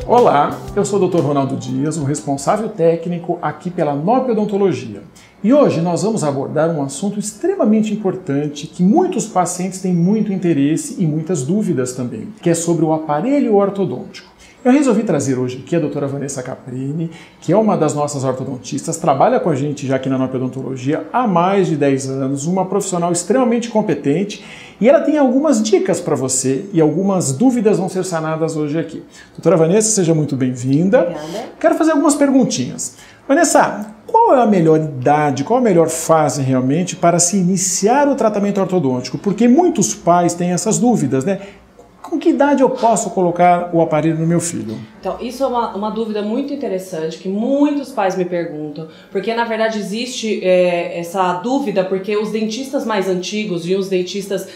Olá, eu sou o Dr. Ronaldo Dias, o responsável técnico aqui pela NOP Odontologia. E hoje nós vamos abordar um assunto extremamente importante que muitos pacientes têm muito interesse e muitas dúvidas também, que é sobre o aparelho ortodôntico. Eu resolvi trazer hoje aqui a doutora Vanessa Caprini, que é uma das nossas ortodontistas, trabalha com a gente já aqui na NOP Odontologia há mais de 10 anos, uma profissional extremamente competente, e ela tem algumas dicas para você e algumas dúvidas vão ser sanadas hoje aqui. Doutora Vanessa, seja muito bem-vinda. Obrigada. Quero fazer algumas perguntinhas. Vanessa, qual é a melhor idade, qual a melhor fase realmente para se iniciar o tratamento ortodôntico? Porque muitos pais têm essas dúvidas, né? Com que idade eu posso colocar o aparelho no meu filho? Então, isso é uma dúvida muito interessante que muitos pais me perguntam, porque na verdade existe essa dúvida porque os dentistas mais antigos e os dentistas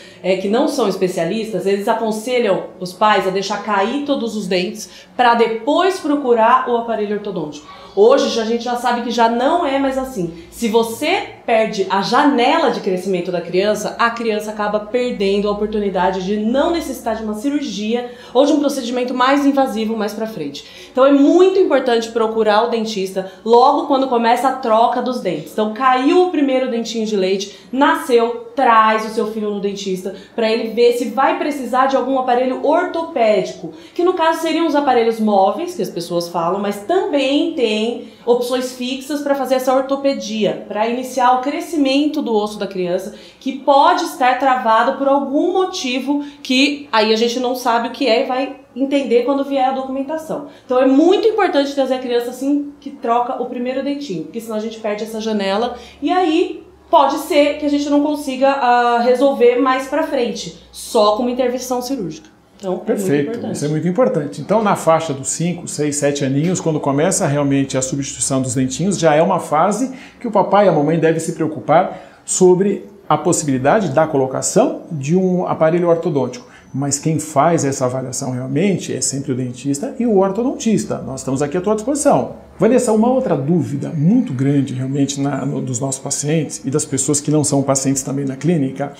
que não são especialistas, eles aconselham os pais a deixar cair todos os dentes para depois procurar o aparelho ortodôntico. Hoje a gente já sabe que já não é mais assim. Se você perde a janela de crescimento da criança, a criança acaba perdendo a oportunidade de não necessitar de uma cirurgia ou de um procedimento mais invasivo mais pra frente. Então é muito importante procurar o dentista logo quando começa a troca dos dentes. Então caiu o primeiro dentinho de leite, nasceu, traz o seu filho no dentista para ele ver se vai precisar de algum aparelho ortopédico, que no caso seriam os aparelhos móveis, que as pessoas falam, mas também tem opções fixas para fazer essa ortopedia, para iniciar o crescimento do osso da criança, que pode estar travado por algum motivo que aí a gente não sabe o que é e vai entender quando vier a documentação. Então é muito importante trazer a criança assim que troca o primeiro dentinho, porque senão a gente perde essa janela e aí pode ser que a gente não consiga resolver mais pra frente, só com uma intervenção cirúrgica. Então, perfeito, isso é muito importante. Então, na faixa dos 5, 6, 7 aninhos, quando começa realmente a substituição dos dentinhos, já é uma fase que o papai e a mamãe devem se preocupar sobre a possibilidade da colocação de um aparelho ortodôntico. Mas quem faz essa avaliação realmente é sempre o dentista e o ortodontista. Nós estamos aqui à tua disposição. Vanessa, uma outra dúvida muito grande realmente dos nossos pacientes e das pessoas que não são pacientes também na clínica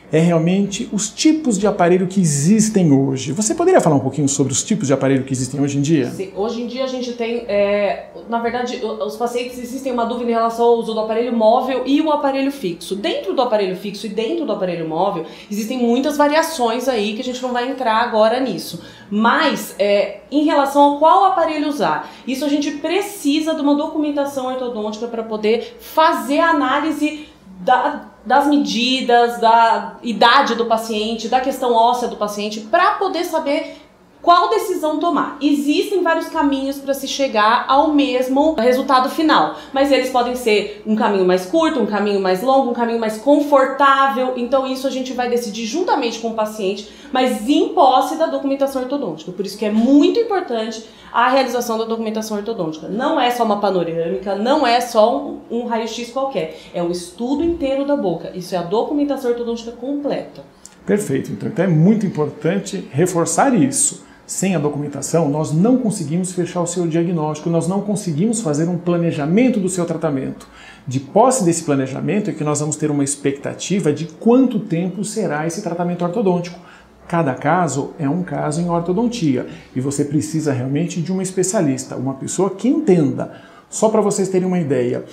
é realmente os tipos de aparelho que existem hoje. Você poderia falar um pouquinho sobre os tipos de aparelho que existem hoje em dia? Sim, hoje em dia a gente tem, na verdade, os pacientes existem uma dúvida em relação ao uso do aparelho móvel e o aparelho fixo. Dentro do aparelho fixo e dentro do aparelho móvel, existem muitas variações aí que a gente não vai entrar agora nisso. Mas, em relação a qual aparelho usar, isso a gente precisa de uma documentação ortodôntica para poder fazer a análise das medidas, da idade do paciente, da questão óssea do paciente, para poder saber qual decisão tomar. Existem vários caminhos para se chegar ao mesmo resultado final, mas eles podem ser um caminho mais curto, um caminho mais longo, um caminho mais confortável. Então isso a gente vai decidir juntamente com o paciente, mas em posse da documentação ortodôntica. Por isso que é muito importante a realização da documentação ortodôntica. Não é só uma panorâmica, não é só um raio-x qualquer, é o estudo inteiro da boca. Isso é a documentação ortodôntica completa. Perfeito, então é muito importante reforçar isso. Sem a documentação, nós não conseguimos fechar o seu diagnóstico, nós não conseguimos fazer um planejamento do seu tratamento. De posse desse planejamento é que nós vamos ter uma expectativa de quanto tempo será esse tratamento ortodôntico. Cada caso é um caso em ortodontia e você precisa realmente de uma especialista, uma pessoa que entenda. Só para vocês terem uma ideia,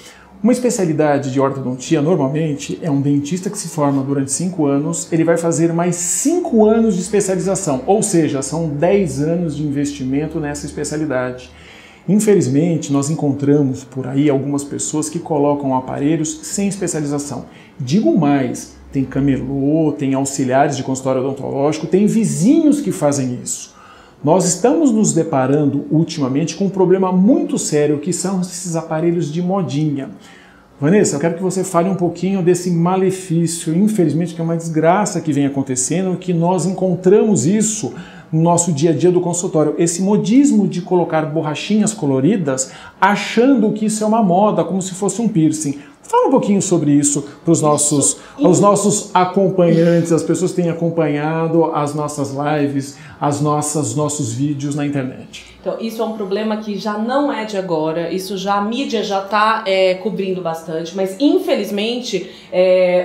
uma especialidade de ortodontia normalmente é um dentista que se forma durante 5 anos, ele vai fazer mais 5 anos de especialização, ou seja, são 10 anos de investimento nessa especialidade. Infelizmente, nós encontramos por aí algumas pessoas que colocam aparelhos sem especialização. Digo mais, tem camelô, tem auxiliares de consultório odontológico, tem vizinhos que fazem isso. Nós estamos nos deparando ultimamente com um problema muito sério que são esses aparelhos de modinha. Vanessa, eu quero que você fale um pouquinho desse malefício, infelizmente que é uma desgraça que vem acontecendo, que nós encontramos isso no nosso dia a dia do consultório. Esse modismo de colocar borrachinhas coloridas achando que isso é uma moda, como se fosse um piercing. Fala um pouquinho sobre isso para os nossos acompanhantes, as pessoas que têm acompanhado as nossas lives, nossos vídeos na internet. Então, isso é um problema que já não é de agora, a mídia já está cobrindo bastante, mas infelizmente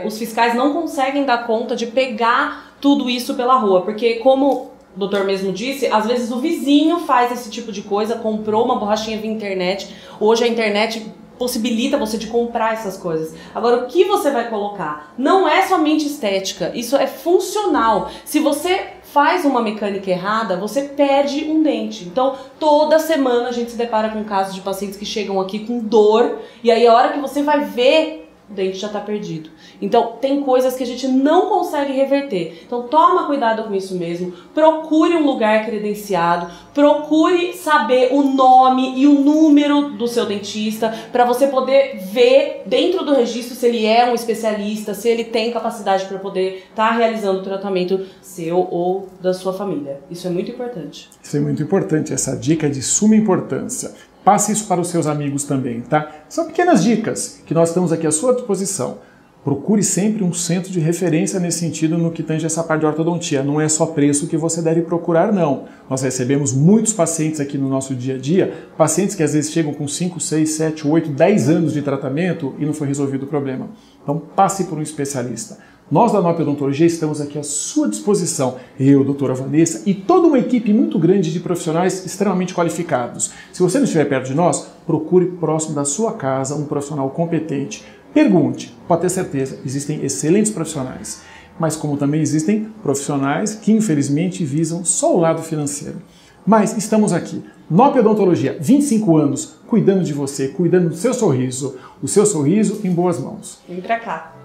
os fiscais não conseguem dar conta de pegar tudo isso pela rua, porque como o doutor mesmo disse, às vezes o vizinho faz esse tipo de coisa, comprou uma borrachinha via internet, hoje a internet possibilita você de comprar essas coisas. Agora, o que você vai colocar? Não é somente estética, isso é funcional. Se você faz uma mecânica errada, você perde um dente. Então, toda semana a gente se depara com casos de pacientes que chegam aqui com dor, e aí a hora que você vai ver, o dente já está perdido. Então, tem coisas que a gente não consegue reverter. Então, toma cuidado com isso mesmo. Procure um lugar credenciado. Procure saber o nome e o número do seu dentista para você poder ver dentro do registro se ele é um especialista, se ele tem capacidade para poder estar realizando o tratamento seu ou da sua família. Isso é muito importante. Isso é muito importante. Essa dica é de suma importância. Passe isso para os seus amigos também, tá? São pequenas dicas que nós estamos aqui à sua disposição. Procure sempre um centro de referência nesse sentido no que tange essa parte de ortodontia. Não é só preço que você deve procurar, não. Nós recebemos muitos pacientes aqui no nosso dia a dia, pacientes que às vezes chegam com 5, 6, 7, 8, 10 anos de tratamento e não foi resolvido o problema. Então passe por um especialista. Nós da NOP Odontologia estamos aqui à sua disposição, eu, doutora Vanessa e toda uma equipe muito grande de profissionais extremamente qualificados. Se você não estiver perto de nós, procure próximo da sua casa um profissional competente. Pergunte, pode ter certeza, existem excelentes profissionais, mas como também existem profissionais que infelizmente visam só o lado financeiro. Mas estamos aqui, NOP Odontologia, 25 anos, cuidando de você, cuidando do seu sorriso, o seu sorriso em boas mãos. Vem pra cá.